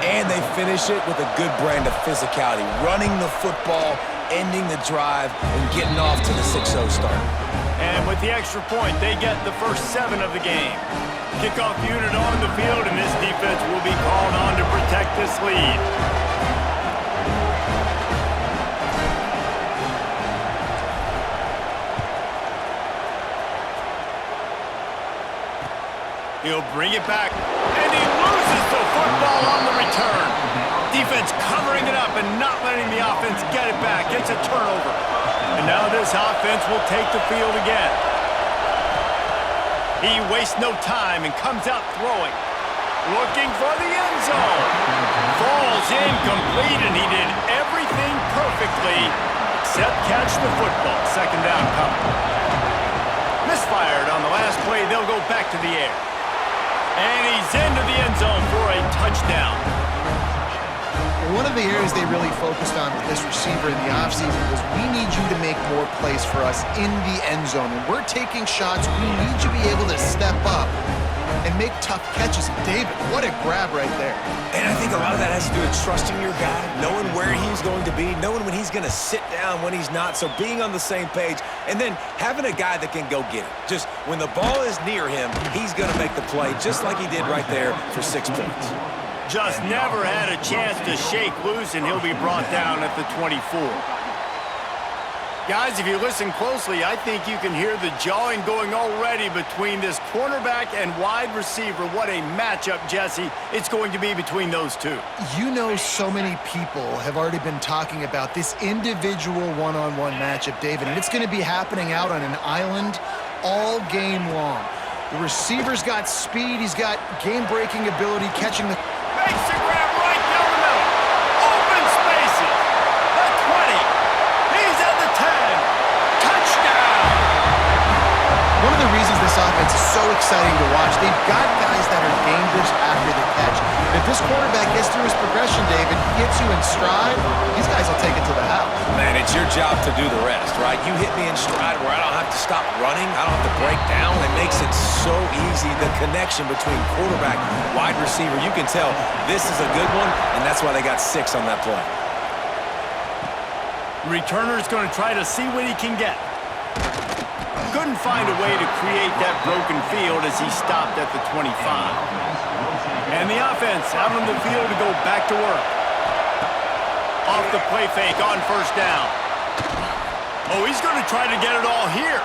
And they finish it with a good brand of physicality, running the football, ending the drive, and getting off to the 6-0 start. And with the extra point, they get the first 7 of the game. Kickoff unit on the field, and this defense will be called on to protect this lead. He'll bring it back, and he loses the football on the return. Defense covering it up and not letting the offense get it back. It's a turnover. And now this offense will take the field again. He wastes no time and comes out throwing. Looking for the end zone. Falls incomplete, and he did everything perfectly except catch the football. Second down coming. Misfired on the last play. They'll go back to the air. And he's into the end zone for a touchdown. One of the areas they really focused on with this receiver in the offseason was, we need you to make more plays for us in the end zone. When we're taking shots, we need you to be able to step up and make tough catches. David, what a grab right there. And I think a lot of that has to do with trusting your guy, knowing where he's going to be, knowing when he's going to sit down, when he's not, so being on the same page, and then having a guy that can go get it. Just when the ball is near him, he's going to make the play, just like he did right there for 6 points. Just never had a chance to shake loose, and he'll be brought down at the 24. Guys, if you listen closely, I think you can hear the jawing going already between this cornerback and wide receiver. What a matchup, Jesse, it's going to be between those two. You know, so many people have already been talking about this individual one-on-one matchup, David, and it's going to be happening out on an island all game long. The receiver's got speed, he's got game-breaking ability, catching the... Makes the grab right down the middle. Open spaces. The 20. He's at the 10. Touchdown. One of the reasons this offense is so exciting to watch, they've got guys that are dangerous after the catch. If this quarterback gets through his progression, David, gets you in stride, these guys will take it to the house. Man, it's your job to do the rest, right? You hit me in stride where I don't have to stop running. I don't have to break down. It makes it so easy. The connection between quarterback, wide receiver, you can tell this is a good one, and that's why they got 6 on that play. Returner's going to try to see what he can get. Couldn't find a way to create that broken field as he stopped at the 25. And the offense out on the field to go back to work. Off the play fake on first down. Oh, he's going to try to get it all here.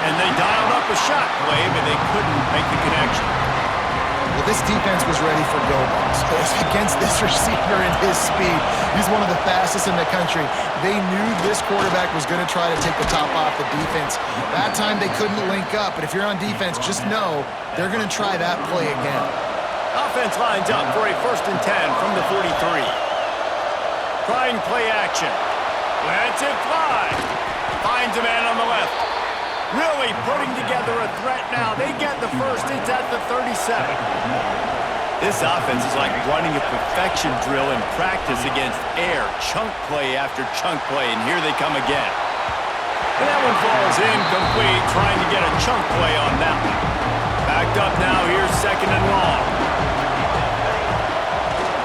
And they dialed up a shot play, but they couldn't make the connection. Well, this defense was ready for go-balls against this receiver and his speed. He's one of the fastest in the country. They knew this quarterback was going to try to take the top off the defense. That time they couldn't link up, but if you're on defense, just know they're going to try that play again. Offense lines up for a 1st and 10 from the 43. Trying play action. Lets it fly. Finds a man on the left. Really putting together a threat now. They get the first. It's at the 37. This offense is like running a perfection drill in practice against air. Chunk play after chunk play, and here they come again. And that one falls incomplete, trying to get a chunk play on that one. Backed up now, here's 2nd and long.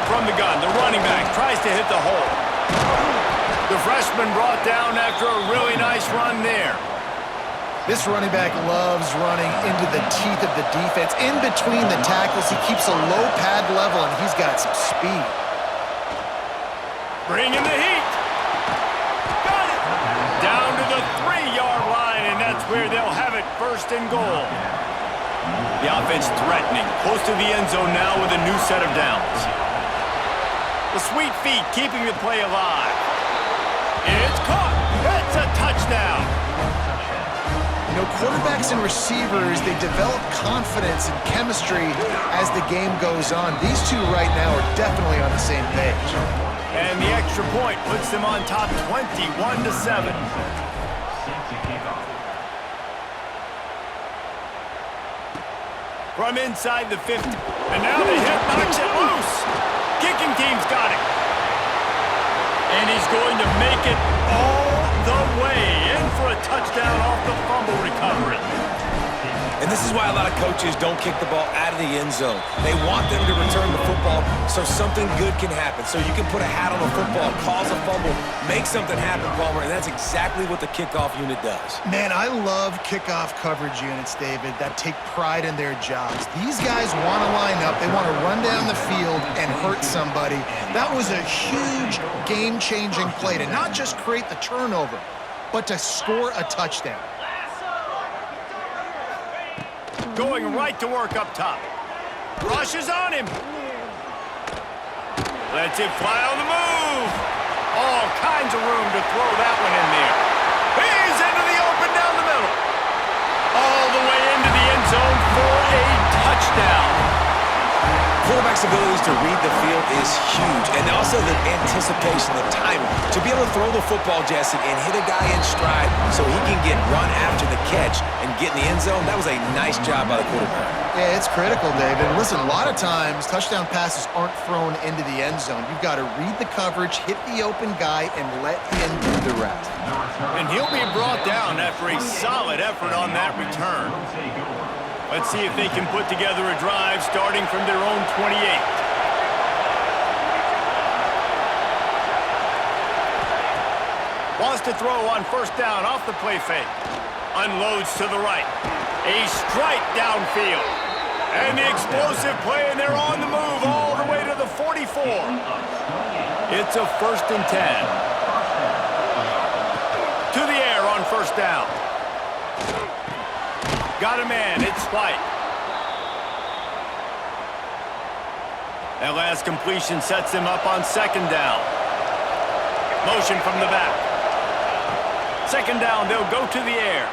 From the gun, the running back tries to hit the hole. The freshman brought down after a really nice run there. This running back loves running into the teeth of the defense. In between the tackles, he keeps a low pad level, and he's got some speed. Bringing the heat. Got it. Down to the 3-yard line, and that's where they'll have it, 1st and goal. The offense threatening, close to the end zone now with a new set of downs. The sweet feet keeping the play alive. It's caught. It's a touchdown. You know, quarterbacks and receivers, they develop confidence and chemistry as the game goes on. These two right now are definitely on the same page. And the extra point puts them on top 21-7. From inside the 50. And now the hit knocks it loose. Kicking team's got it. And he's going to make it all the way in for a touchdown off the fumble recovery. And this is why a lot of coaches don't kick the ball out of the end zone. They want them to return the football so something good can happen. So you can put a hat on a football, cause a fumble, make something happen, Palmer, and that's exactly what the kickoff unit does. Man, I love kickoff coverage units, David, that take pride in their jobs. These guys want to line up. They want to run down the field and hurt somebody. That was a huge game-changing play to not just create the turnover, but to score a touchdown. Going right to work up top. Rushes on him. Lets it fly on the move. All kinds of room to throw that one in there. He's into the open down the middle. All the way into the end zone for a touchdown. Quarterback's abilities to read the field is huge, and also the anticipation, the timing. To be able to throw the football, Jesse, and hit a guy in stride so he can get run after the catch and get in the end zone, that was a nice job by the quarterback. Yeah, it's critical, David. Listen, a lot of times, touchdown passes aren't thrown into the end zone. You've got to read the coverage, hit the open guy, and let him do the rest. And he'll be brought down after a solid effort on that return. Let's see if they can put together a drive starting from their own 28. Wants to throw on first down off the play fake. Unloads to the right. A strike downfield. And the explosive play, and they're on the move all the way to the 44. It's a 1st and 10. To the air on first down. Got a man, it's Spike. That last completion sets him up on 2nd down. Motion from the back. 2nd down, they'll go to the air.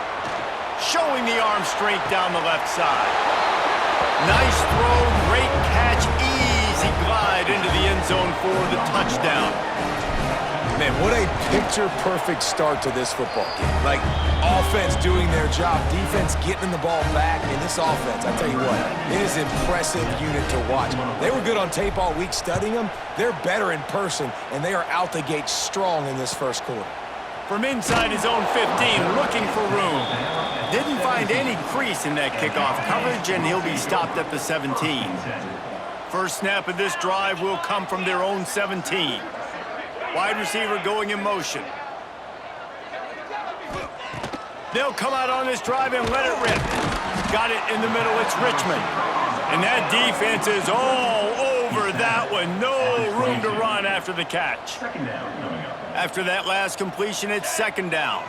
Showing the arm strength down the left side. Nice throw, great catch, easy glide into the end zone for the touchdown. Man, what a picture-perfect start to this football game. Like, offense doing their job, defense getting the ball back, and this offense, I tell you what, it is an impressive unit to watch. They were good on tape all week studying them. They're better in person, and they are out the gate strong in this first quarter. From inside his own 15, looking for room. Didn't find any crease in that kickoff coverage, and he'll be stopped at the 17. First snap of this drive will come from their own 17. Wide receiver going in motion. They'll come out on this drive and let it rip. Got it in the middle, it's Richmond. And that defense is all over that one. No room to run after the catch. After that last completion, it's 2nd down.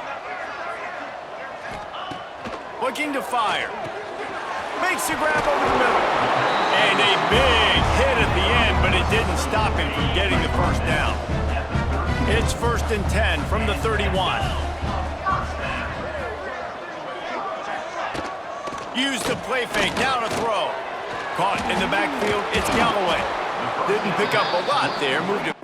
Looking to fire. Makes the grab over the middle. And a big hit at the end, but it didn't stop him from getting the first down. It's 1st and 10 from the 31. Use the play fake, down a throw. Caught in the backfield, it's Galloway. Didn't pick up a lot there, moved it.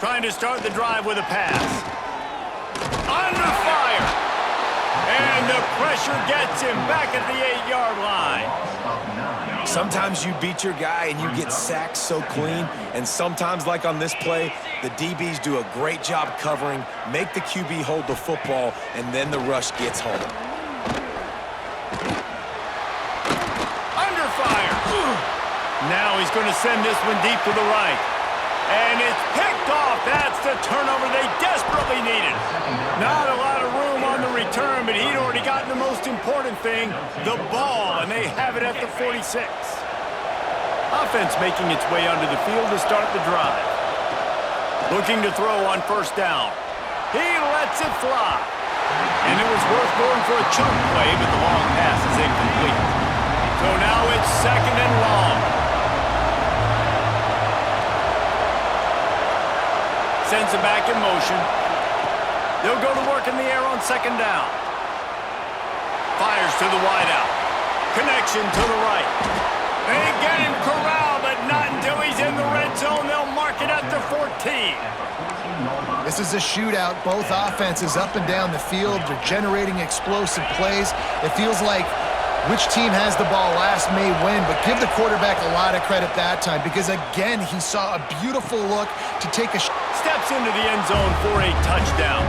Trying to start the drive with a pass. Under fire. And the pressure gets him back at the 8-yard line. Sometimes you beat your guy and you get sacked so clean, and sometimes, like on this play, the DBs do a great job covering, make the QB hold the football, and then the rush gets home. Under fire. Now he's going to send this one deep to the right. And it's picked off. That's the turnover they desperately needed. Not a lot of room on the return, but he'd already gotten the most important thing, the ball, and they have it at the 46. Offense making its way onto the field to start the drive. Looking to throw on first down. He lets it fly. And it was worth going for a chunk play, but the long pass is incomplete. So now it's 2nd and long. Sends it back in motion. They'll go to work in the air on 2nd down. Fires to the wideout. Connection to the right. They get him corralled, but not until he's in the red zone. They'll mark it at the 14. This is a shootout. Both offenses up and down the field. They're generating explosive plays. It feels like which team has the ball last may win, but give the quarterback a lot of credit that time because, again, he saw a beautiful look to take a steps into the end zone for a touchdown.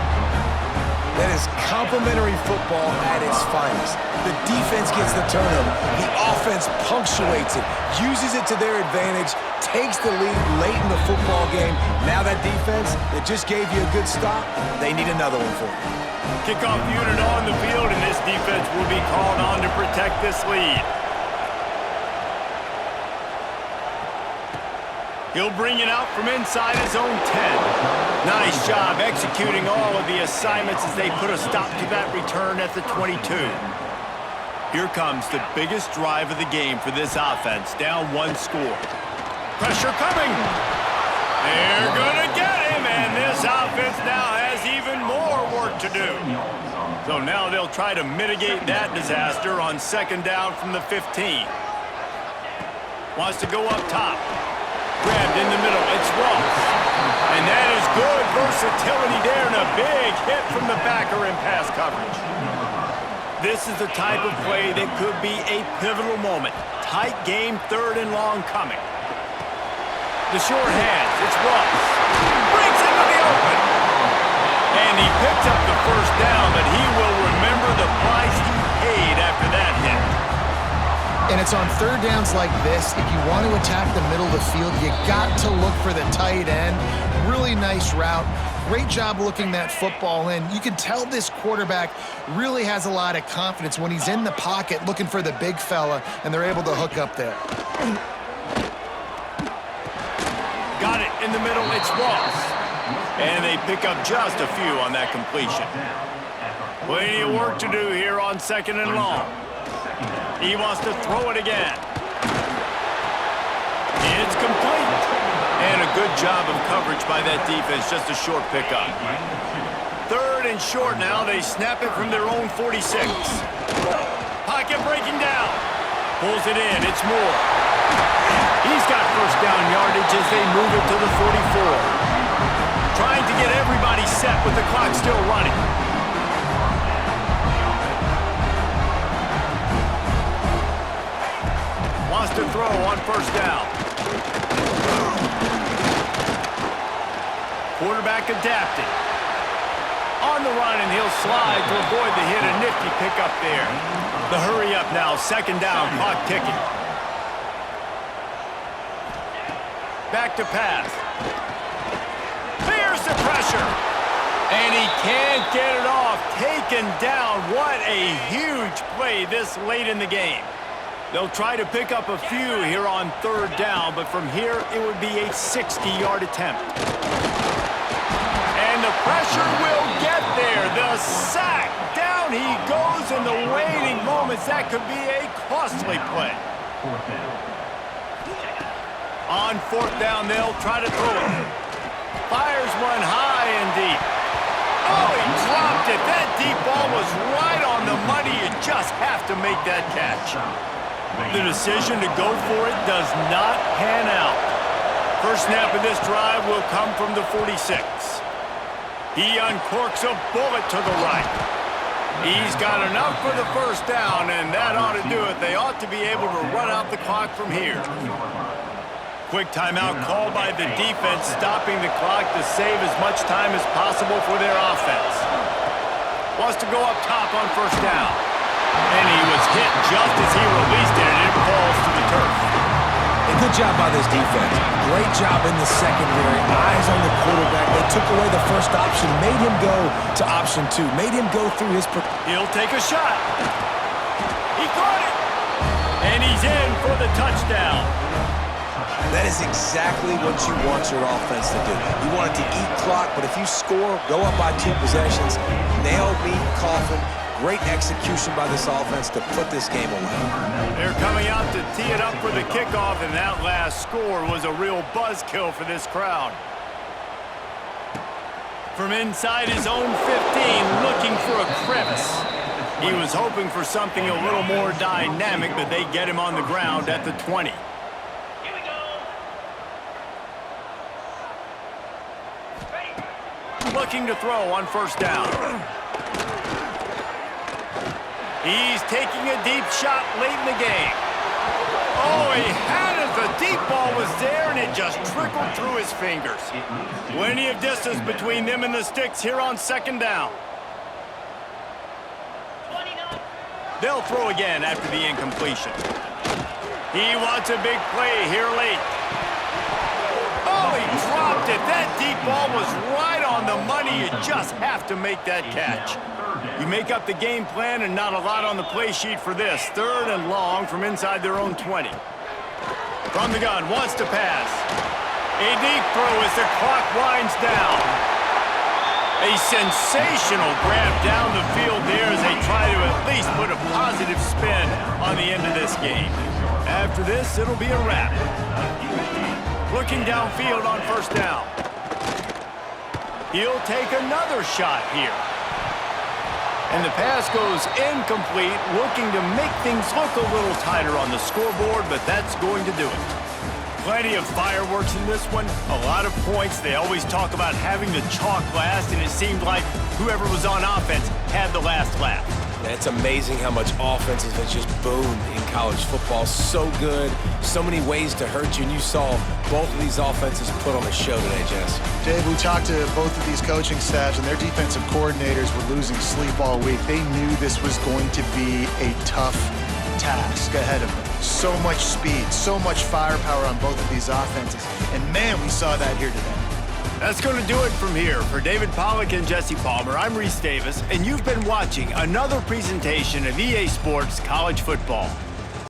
That is complimentary football at its finest. The defense gets the turnover. The offense punctuates it, uses it to their advantage, takes the lead late in the football game. Now that defense that just gave you a good stop, they need another one for you. Kickoff unit on the field, and this defense will be called on to protect this lead. He'll bring it out from inside his own 10. Nice job executing all of the assignments as they put a stop to that return at the 22. Here comes the biggest drive of the game for this offense, down 1 score. Pressure coming. They're going to get him, and this offense now has even more work to do. So now they'll try to mitigate that disaster on 2nd down from the 15. Wants to go up top. Grabbed in the middle. It's Ross. And that is good versatility there and a big hit from the backer in pass coverage. This is the type of play that could be a pivotal moment. Tight game, 3rd and long coming. The short hands. It's Ross. Breaks into the open. And he picks up the 1st down, but he will remember the price he paid after that hit. And it's on 3rd downs like this. If you want to attack the middle of the field, you got to look for the tight end. Really nice route. Great job looking that football in. You can tell this quarterback really has a lot of confidence when he's in the pocket looking for the big fella, and they're able to hook up there. Got it in the middle. It's Ross. And they pick up just a few on that completion. Plenty of work to do here on 2nd and long. He wants to throw it again. It's complete. And a good job of coverage by that defense, just a short pickup. 3rd and short now. They snap it from their own 46. Pocket breaking down. Pulls it in. It's Moore. He's got 1st down yardage as they move it to the 44. Trying to get everybody set with the clock still running. Wants to throw on 1st down. Quarterback adapted. On the run, and he'll slide to avoid the hit. A nifty pickup there. The hurry up now. 2nd down. Clock ticking. Back to pass. Clears the pressure. And he can't get it off. Taken down. What a huge play this late in the game. They'll try to pick up a few here on 3rd down, but from here it would be a 60-yard attempt. And the pressure will get there. The sack. Down he goes in the waiting moments. That could be a costly play. On 4th down, they'll try to throw it. Fires one high and deep. Oh, he dropped it. That deep ball was right on the money. You just have to make that catch. The decision to go for it does not pan out. First snap of this drive will come from the 46. He uncorks a bullet to the right. He's got enough for the 1st down, and that ought to do it. They ought to be able to run out the clock from here. Quick timeout called by the defense, stopping the clock to save as much time as possible for their offense. Wants to go up top on 1st down. And he was hit just as he released it, and it falls to the turf. And good job by this defense. Great job in the secondary. Eyes on the quarterback. They took away the 1st option, made him go to option 2, made him go through his... He'll take a shot. He caught it. And he's in for the touchdown. That is is exactly what you want your offense to do. You want it to eat clock, but if you score, go up by 2 possessions, nail beat coffin. Great execution by this offense to put this game away. They're coming out to tee it up for the kickoff, and that last score was a real buzzkill for this crowd. From inside his own 15, looking for a crevice. He was hoping for something a little more dynamic, but they get him on the ground at the 20. Looking to throw on first down. He's taking a deep shot late in the game. Oh, he had it. The deep ball was there, and it just trickled through his fingers. Plenty of distance between them and the sticks here on second down. They'll throw again after the incompletion. He wants a big play here late. Oh, he dropped it. That deep ball was right on the money. You just have to make that catch. You make up the game plan and not a lot on the play sheet for this. 3rd and long from inside their own 20. From the gun, wants to pass. A deep throw as the clock winds down. A sensational grab down the field there as they try to at least put a positive spin on the end of this game. After this, it'll be a wrap. Looking downfield on first down. He'll take another shot here. And the pass goes incomplete, looking to make things look a little tighter on the scoreboard, but that's going to do it. Plenty of fireworks in this one, a lot of points. They always talk about having the chalk last, and it seemed like whoever was on offense had the last laugh. It's amazing how much offense has just boomed in college football. So good, so many ways to hurt you, and you saw both of these offenses put on a show today, Jess. Dave, we talked to both of these coaching staffs, and their defensive coordinators were losing sleep all week. They knew this was going to be a tough task ahead of them. So much speed, so much firepower on both of these offenses. And man, we saw that here today. That's going to do it from here. For David Pollack and Jesse Palmer, I'm Reese Davis, and you've been watching another presentation of EA Sports College Football.